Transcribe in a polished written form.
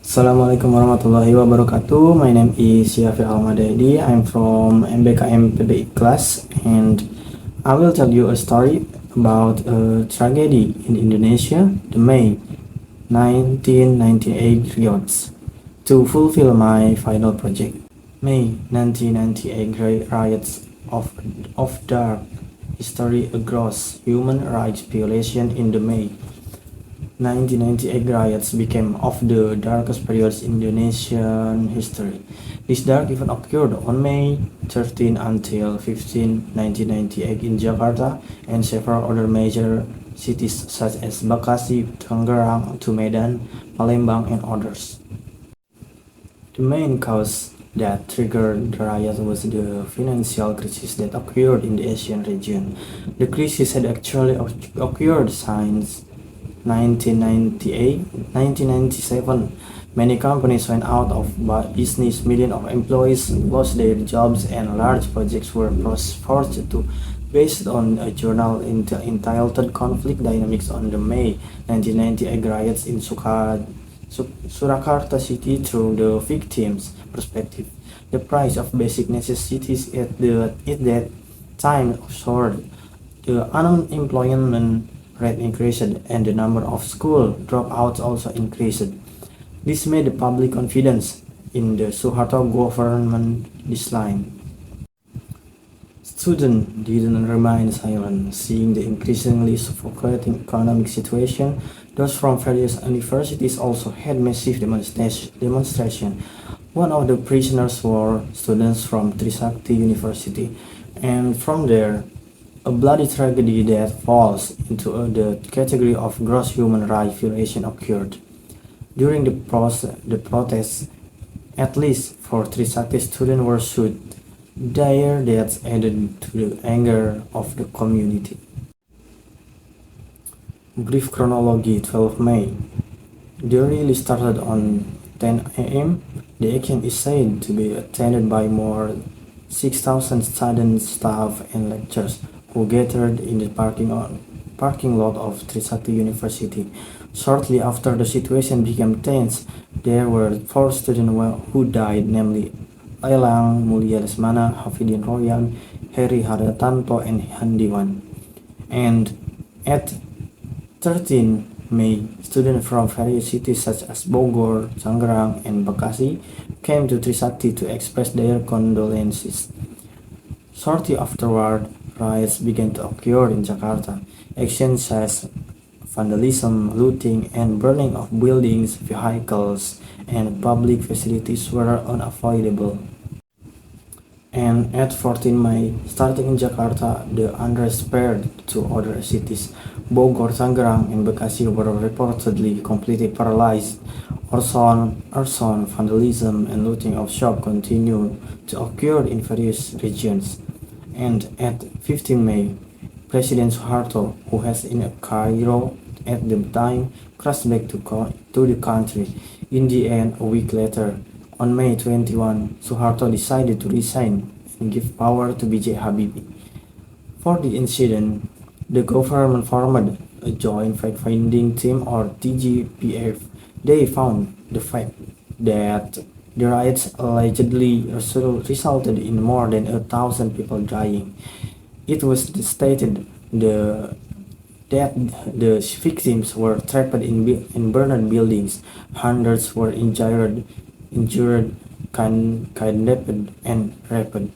Assalamualaikum warahmatullahi wabarakatuh. My name is Yafhi Almadaedi. I'm from MBKM PBI class, and I will tell you a story about a tragedy in Indonesia, the May 1998 riots. To fulfill my final project, May 1998 riots of dark history, a gross human rights violation in the May 1998 riots became of the darkest periods in Indonesian history. This dark event occurred on May 13 until 15, 1998 in Jakarta and several other major cities such as Bekasi, Tangerang, Medan, Palembang, and others. The main cause that triggered the riot was the financial crisis that occurred in the Asian region. The crisis had actually occurred since 1998, 1997, many companies went out of business, millions of employees lost their jobs, and large projects were forced to based on a journal entitled Conflict Dynamics on the May 1998 riots in Surakarta city through the victims' perspective. The price of basic necessities at that time soared. The unemployment rate increased and the number of school dropouts also increased. This made the public confidence in the Suharto government decline. Students didn't remain silent, seeing the increasingly suffocating economic situation. Those from various universities also had massive demonstration. One of the prisoners were students from Trisakti University, and from there, a bloody tragedy that falls into the category of gross human rights violation occurred. During the protests, at least 4 Trisakti students were shot. Their deaths added to the anger of the community. Brief chronology: 12 May. The rally started on 10 a.m. The action is said to be attended by more 6,000 students, staff, and lecturers who gathered in the parking lot of Trisakti University. Shortly after the situation became tense, there were 4 students who died, namely Elang Mulia Lesmana, Hafidin Royan, Heri Hardatanto, and Handiwan. And at 13 May, students from various cities such as Bogor, Tangerang, and Bekasi came to Trisakti to express their condolences. Shortly afterward, riots began to occur in Jakarta. Actions such as vandalism, looting, and burning of buildings, vehicles, and public facilities were unavoidable. And at 14 May, starting in Jakarta, the unrest spread to other cities. Bogor, Tangerang, and Bekasi were reportedly completely paralyzed. Arson, vandalism, and looting of shops continued to occur in various regions. And at 15 May, President Suharto, who was in Cairo at the time, crashed back to the country. In the end, a week later, on May 21, Suharto decided to resign and give power to B.J. Habibie. For the incident, the government formed a joint fact-finding team, or TGPF. They found the fact that the riots allegedly resulted in more than 1,000 people dying. It was stated that the victims were trapped in burned buildings, hundreds were injured, kidnapped, and raped.